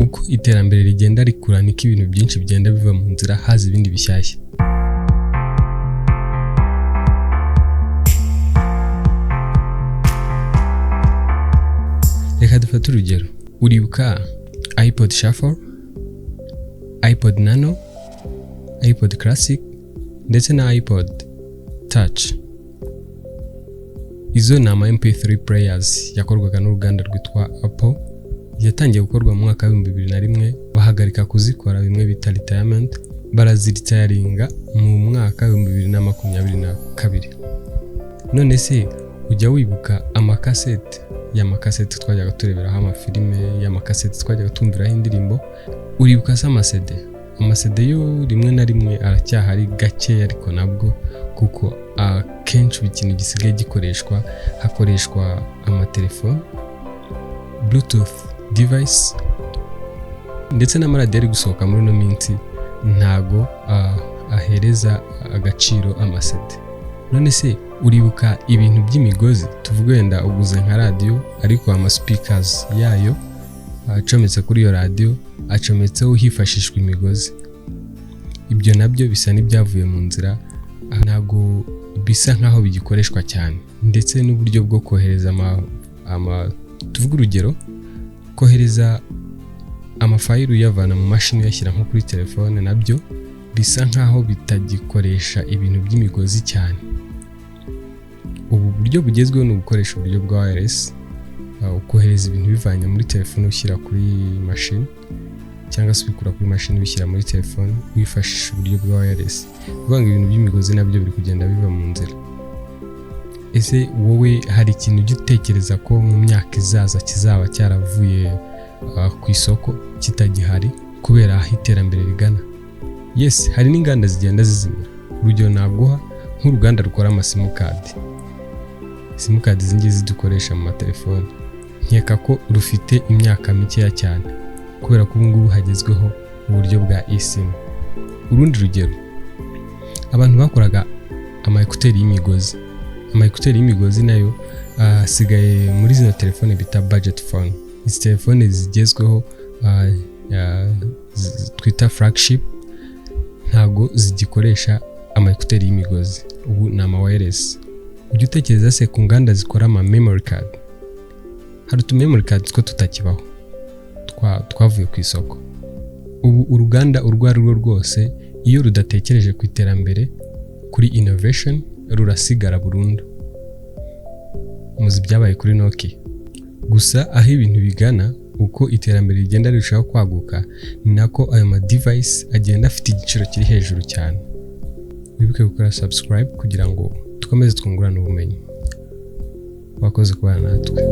uko iterambere rigenda rikura niko ibintu byinshi bigenda biva mu nzira haza ibindi bishyashya. Reka dufate urugero, uribuka iPod Shuffle, iPod Nano, iPod Classic ndetse na iPod Touch. Izo ni ama MP3 players yakorwaga n'uruganda rwitwa Apple, yatangiye gukorwa mu mwaka wa 2001, bahagarika kuzikora bimwe bita retirement, baraziritaringa mu mwaka wa 2022. None se ujya wibuka amakasete twajyaga tureberaho amafilime, y'amakasete twajyaga tumviraho indirimbo, uribuka se amasede yo rimwe na rimwe aracyahari gake, ariko nabwo kuko akenshi ikintu gisigaye gikoreshwa, hakoreshwa amatelefone, bluetooth device ndetse n'amaradiyo ari gusohoka muri no minsi ntago ahereza agaciro amasede. None se uribuka ibintu by'imigozi, tuvuge wenda uguze nka radio ariko ama speakers yayo acometse kuri iyo radio acometseho hifashishwa imigozi. Ibyo nabyo bisa n'ibyavuye mu nzira, ntago bisa nkaho bigikoreshwa cyane. Ndetse n'uburyo bwo kohereza tuvuge urugero, kohereza amafayili uyavana mu mashini uyashyira nko kuri telefone, nabyo bisa nkaho bitagikoresha ibintu by'imigozi cyane. Ubu buryo bugezweho ni ugukoresha uburyo bwa wireless, ukohereza ibintu bivanye muri telefone ushyira kuri mashini, cyangwa se ubikura kuri mashini ubishyira muri telefone wifashisha uburyo bwa wireless. Kuvuga ngo ibintu by'imigozi nabyo biri kugenda biva mu nzira. Ese wowe hari ikintu ujya utekereza ko mu myaka izaza kizaba cyaravuye ku isoko kitagihari kubera aho iterambere rigana? Yes, hari n'inganda zigenda zizimira. Urugero naguha nk'uruganda rukora amasimukadi. Simukadi zingizi dukoresha mu matelefone, nkeka ko rufite imyaka mikeya cyane kubera ko ubu ngubu hagezweho uburyo bwa eSIM. Urundi rugero, abantu bakoraga ama-ekuteri y'imigozi. Ama-ekuteri y'imigozi nayo asigaye muri zino telefone bita budget phone. Izi telefone zigezweho twita flagship ntago zigikoresha ama-ekuteri y'imigozi, ubu ni ama-wireless. Ujya utekereza se ku nganda zikora ama-memory card? Hari utu-memory card two tutakibaho, twavuye ku isoko. Ubu uruganda urwo ari rwo rwose iyo rudatekereje ku iterambere, kuri innovation, rurasigara burundu. Muzi byabaye kuri Nokia. Gusa aho ibintu bigana, uko iterambere rigenda rirushaho kwaguka, ni nako ayo ma-device agenda afite igiciro kiri hejuru cyane. Wibuke gukora subscribe kugira ngo dukomeze twungurane ubumenyi. Wakoze kubana natwe.